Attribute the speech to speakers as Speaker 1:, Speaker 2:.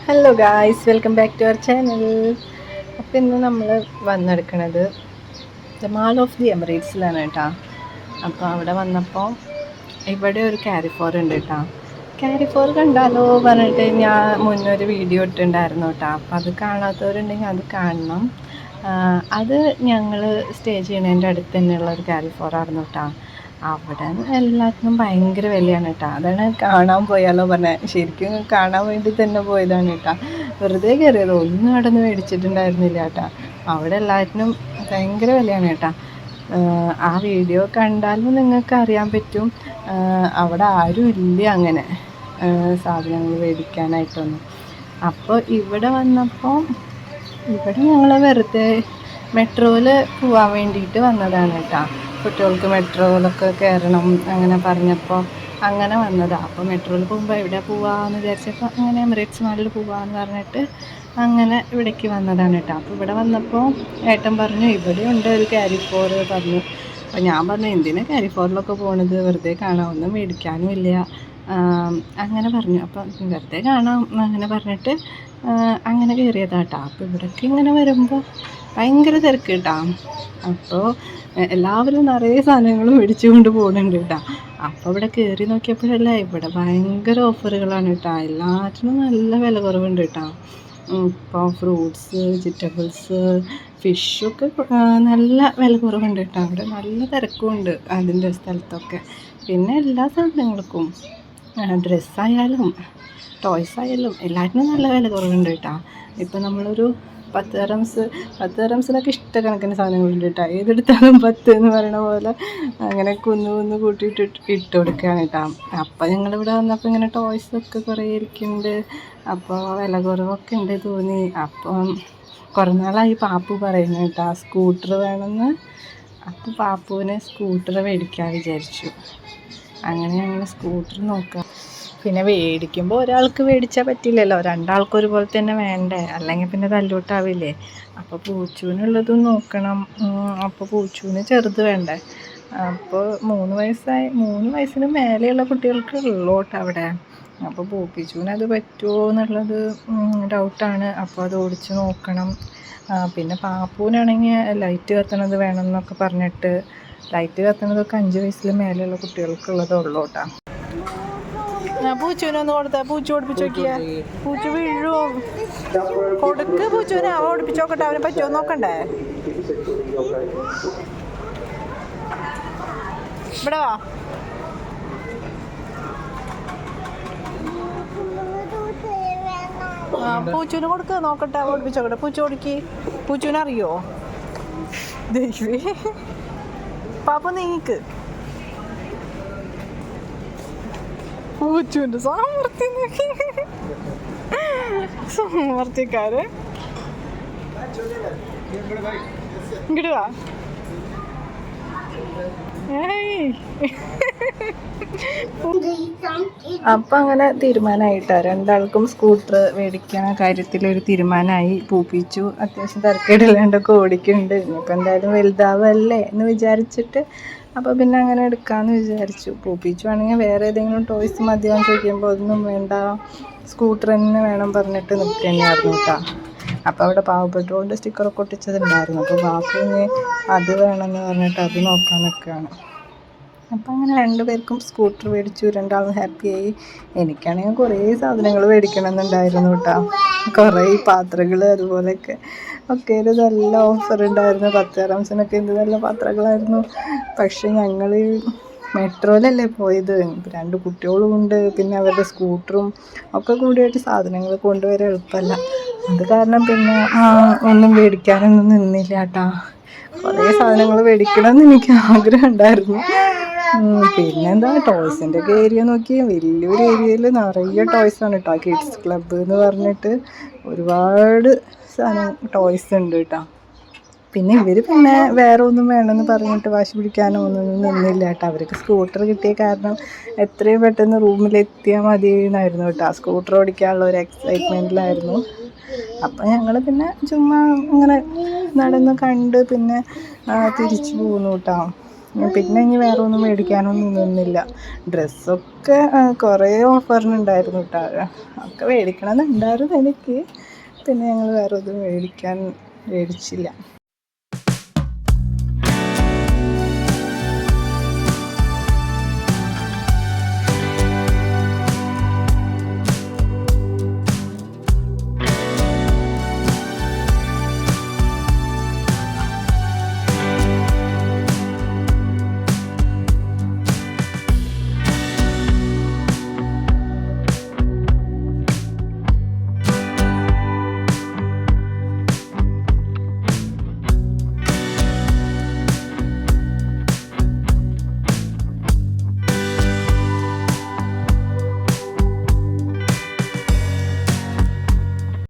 Speaker 1: Hello guys, welcome back to our channel. അപ്പോൾ ഇന്ന് നമ്മൾ വന്നെടുക്കണത് ദ മാൾ ഓഫ് ദി എമിറേറ്റ്സിലാണ് കേട്ടോ. അപ്പോൾ അവിടെ വന്നപ്പോൾ ഇവിടെ ഒരു കാരിഫോർ ഉണ്ട് കേട്ടോ. കാരിഫോർ കണ്ടാലോ പറഞ്ഞിട്ട് ഞാൻ മുന്നൊരു വീഡിയോ ഇട്ടിട്ടുണ്ടായിരുന്നു കേട്ടോ. അപ്പോൾ അത് കാണാത്തവരുണ്ടെങ്കിൽ അത് കാണണം. അത് ഞങ്ങൾ സ്റ്റേ ചെയ്യുന്നതിൻ്റെ അടുത്ത് തന്നെയുള്ള ഒരു കാരിഫോറായിരുന്നു കേട്ടോ. അവിടെ എല്ലാത്തിനും ഭയങ്കര വിലയാണ് കേട്ടോ. അതാണ് കാണാൻ പോയാലോ പറഞ്ഞത്. ശരിക്കും കാണാൻ വേണ്ടി തന്നെ പോയതാണ് കേട്ടോ. വെറുതെ കയറിയത്, ഒന്നും അവിടെ നിന്ന് മേടിച്ചിട്ടുണ്ടായിരുന്നില്ല കേട്ടോ. അവിടെ എല്ലാത്തിനും ഭയങ്കര വിലയാണ് കേട്ടോ. ആ വീഡിയോ കണ്ടാലും നിങ്ങൾക്ക് അറിയാൻ പറ്റും, അവിടെ ആരും ഇല്ല അങ്ങനെ സാധനങ്ങൾ മേടിക്കാനായിട്ടൊന്നും. അപ്പോൾ ഇവിടെ വന്നപ്പോൾ ഇവിടെ ഞങ്ങൾ വെറുതെ മെട്രോയിൽ പോകാൻ വേണ്ടിയിട്ട് വന്നതാണ് കേട്ടോ. കുട്ടികൾക്ക് മെട്രോയിലൊക്കെ കയറണം അങ്ങനെ പറഞ്ഞപ്പോൾ അങ്ങനെ വന്നതാണ്. അപ്പോൾ മെട്രോയിൽ പോകുമ്പോൾ എവിടെ പോവാമെന്ന് വിചാരിച്ചപ്പോൾ അങ്ങനെ എമിറേറ്റ്സ് മാളിൽ പോവാമെന്ന് പറഞ്ഞിട്ട് അങ്ങനെ ഇവിടേക്ക് വന്നതാണ് കേട്ടോ. അപ്പോൾ ഇവിടെ വന്നപ്പോൾ ഏട്ടൻ പറഞ്ഞു ഇവിടെയുണ്ട് ഒരു കാരിഫോർ പറഞ്ഞു. അപ്പോൾ ഞാൻ പറഞ്ഞു എന്തിനാ കാരിഫോറിലൊക്കെ പോണത്, വെറുതെ കാണാം, ഒന്നും മേടിക്കാനും ഇല്ല അങ്ങനെ പറഞ്ഞു. അപ്പോൾ വെറുതെ കാണാം അങ്ങനെ പറഞ്ഞിട്ട് അങ്ങനെ കയറിയതാട്ടോ. അപ്പോൾ ഇവിടേക്ക് ഇങ്ങനെ വരുമ്പോൾ ഭയങ്കര തിരക്ക് കേട്ടോ. അപ്പോൾ എല്ലാവരും നിറയെ സാധനങ്ങളും മേടിച്ചുകൊണ്ട് പോകുന്നുണ്ട് കേട്ടോ. അപ്പോൾ ഇവിടെ കയറി നോക്കിയപ്പോഴല്ല ഇവിടെ ഭയങ്കര ഓഫറുകളാണ് കേട്ടോ. എല്ലാറ്റിനും നല്ല വില കുറവുണ്ട് കേട്ടോ. ഇപ്പോൾ ഫ്രൂട്ട്സ്, വെജിറ്റബിൾസ്, ഫിഷൊക്കെ നല്ല വില കുറവുണ്ട് കേട്ടോ. അവിടെ നല്ല തിരക്കുമുണ്ട് അതിൻ്റെ സ്ഥലത്തൊക്കെ. പിന്നെ എല്ലാ സാധനങ്ങൾക്കും ഡ്രസ്സായാലും ടോയ്സ് ആയാലും എല്ലാറ്റിനും നല്ല വില കുറവുണ്ട് കേട്ടോ. ഇപ്പോൾ നമ്മളൊരു 10 ദിറംസിനൊക്കെ ഇഷ്ടക്കണക്കിന് സാധനങ്ങളുണ്ട് കേട്ടോ. ഏതെടുത്താലും 10 എന്ന് പറയണ പോലെ അങ്ങനെ കുന്ന് കൂട്ടിയിട്ട് ഇട്ട് കൊടുക്കുകയാണ് കേട്ടോ. അപ്പോൾ ഞങ്ങളിവിടെ വന്നപ്പോൾ ഇങ്ങനെ ടോയ്സൊക്കെ കുറേ ഇരിക്കുന്നുണ്ട്. അപ്പോൾ വില കുറവൊക്കെ ഉണ്ട് തോന്നി. അപ്പം കുറേ നാളായി പാപ്പു പറയുന്നു കേട്ടോ സ്കൂട്ടർ വേണമെന്ന്. അപ്പോൾ പാപ്പുവിന് സ്കൂട്ടർ മേടിക്കാൻ വിചാരിച്ചു. അങ്ങനെ ഞങ്ങൾ സ്കൂട്ടർ നോക്കാം. പിന്നെ മേടിക്കുമ്പോൾ ഒരാൾക്ക് മേടിച്ചാൽ പറ്റില്ലല്ലോ, രണ്ടാൾക്കും ഒരുപോലെ തന്നെ വേണ്ടേ, അല്ലെങ്കിൽ പിന്നെ തല്ലൂട്ടാവില്ലേ. അപ്പോൾ പൂച്ചുവിനുള്ളതും നോക്കണം. അപ്പോൾ പൂച്ചുവിന് ചെറുത് വേണ്ടേ. അപ്പോൾ 3 വയസ്സിന് മേലെയുള്ള കുട്ടികൾക്ക് ഉള്ളോട്ട് അവിടെ. അപ്പോൾ പൂപ്പിച്ചുവിന് അത് പറ്റുമോ എന്നുള്ളത് ഡൗട്ടാണ്. അപ്പോൾ അത് ഓടിച്ച് നോക്കണം. പിന്നെ പാപ്പുവിനാണെങ്കിൽ ലൈറ്റ് കത്തണത് വേണം എന്നൊക്കെ പറഞ്ഞിട്ട്, ലൈറ്റ് കത്തണതൊക്കെ 5 വയസ്സിൽ മേലെയുള്ള കുട്ടികൾക്കുള്ളതേ ഉള്ളൂ കേട്ടോ. പൂച്ചുവിനൊന്ന് കൊടുത്താൽ പൂച്ചു ഓടിപ്പിച്ച് നോക്കിയാ പൂച്ചു വീഴും. കൊടുക്ക് പൂച്ചുവിനെ, അവൻ ഓടിപ്പിച്ച് നോക്കട്ടെ, അവന് പറ്റുമോ നോക്കണ്ടേ. ഇവിടെ വാ. പൂച്ചുവിന് കൊടുക്കുക നോക്കട്ടെ, അവൻ ഓടിപ്പിച്ച് നോക്കട്ടെ. പൂച്ചു ഓടിക്ക്. പൂച്ചുവിനറിയോ ദൈവേ. പാപ്പ നീക്ക്. പൂച്ചുവിൻ്റെ സാമർത്ഥ്യക്കാര് ഇങ്ങോട്ട് വാ. അപ്പം അങ്ങനെ തീരുമാനമായിട്ടാ, രണ്ടാൾക്കും സ്കൂട്ടർ മേടിക്കുന്ന കാര്യത്തിലൊരു തീരുമാനമായി. പൂപ്പിച്ചു അത്യാവശ്യം തിരക്കേടില്ലാണ്ടൊക്കെ ഓടിക്കുന്നുണ്ട്. ഇനിയിപ്പോൾ എന്തായാലും വലുതാവല്ലേ എന്ന് വിചാരിച്ചിട്ട് അപ്പോൾ പിന്നെ അങ്ങനെ എടുക്കാമെന്ന് വിചാരിച്ചു. പൂപ്പിച്ചു ആണെങ്കിൽ വേറെ ഏതെങ്കിലും ടോയ്സ് മതിയാന്ന് ചോദിക്കുമ്പോൾ ഒന്നും വേണ്ട, സ്കൂട്ടർ തന്നെ വേണം പറഞ്ഞിട്ട് നിൽക്കുകയായിരുന്നു കേട്ടോ. അപ്പോൾ അവിടെ പാവപ്പെട്ടോണ്ട് സ്റ്റിക്കറൊക്കെ ഒട്ടിച്ചതുണ്ടായിരുന്നു. അപ്പോൾ ബാപ്പുവിന് അത് വേണമെന്ന് പറഞ്ഞിട്ട് അത് നോക്കാൻ നിൽക്കുകയാണ്. അപ്പോൾ അങ്ങനെ 2 പേർക്കും സ്കൂട്ടർ മേടിച്ചു. രണ്ടാളും ഹാപ്പിയായി. എനിക്കാണെങ്കിൽ കുറേ സാധനങ്ങൾ മേടിക്കണമെന്നുണ്ടായിരുന്നു കേട്ടോ. കുറേ പാത്രങ്ങൾ അതുപോലെയൊക്കെ ഒരു നല്ല ഓഫർ ഉണ്ടായിരുന്നു. 10 ദിറംസിനൊക്കെ എന്ത് നല്ല പാത്രങ്ങളായിരുന്നു. പക്ഷെ ഞങ്ങൾ മെട്രോയിലല്ലേ പോയത്. 2 കുട്ടികളും ഉണ്ട്, പിന്നെ അവരുടെ സ്കൂട്ടറും ഒക്കെ കൂടിയായിട്ട് സാധനങ്ങൾ കൊണ്ടുവരാൻ എളുപ്പമല്ല. അത് കാരണം പിന്നെ ഒന്നും മേടിക്കാനൊന്നും നിന്നില്ല കേട്ടോ. കുറേ സാധനങ്ങൾ മേടിക്കണമെന്ന് എനിക്ക് ആഗ്രഹം ഉണ്ടായിരുന്നു. പിന്നെന്താ ടോയ്സിൻ്റെ ഒക്കെ ഏരിയ നോക്കിയാൽ വലിയൊരു ഏരിയയിൽ നിറയെ ടോയ്സാണ് കേട്ടോ. കിഡ്സ് ക്ലബ്ബ് എന്ന് പറഞ്ഞിട്ട് ഒരുപാട് ടോയ്സ് ഉണ്ട് കേട്ടോ. പിന്നെ ഇവർ പിന്നെ വേറെ ഒന്നും വേണമെന്ന് പറഞ്ഞിട്ട് വാശി പിടിക്കാനോ ഒന്നും നിന്നില്ല കേട്ടോ. അവർക്ക് സ്കൂട്ടർ കിട്ടിയ കാരണം എത്രയും പെട്ടെന്ന് റൂമിലെത്തിയാൽ മതി എന്നായിരുന്നു കേട്ടോ. സ്കൂട്ടർ ഓടിക്കാനുള്ള ഒരു എക്സൈറ്റ്മെൻറ്റിലായിരുന്നു. അപ്പം ഞങ്ങൾ പിന്നെ ചുമ്മാ ഇങ്ങനെ നടന്ന് കണ്ട് പിന്നെ തിരിച്ചു പോന്നു കേട്ടോ. പിന്നെ ഇനി വേറെ ഒന്നും മേടിക്കാനൊന്നും നിന്നില്ല. ഡ്രസ്സൊക്കെ കുറേ ഓഫറിനുണ്ടായിരുന്നു കേട്ടോ. ഒക്കെ മേടിക്കണമെന്നുണ്ടായിരുന്നു എനിക്ക്. പിന്നെ ഞങ്ങൾ വേറെ ഒന്നും മേടിച്ചില്ല.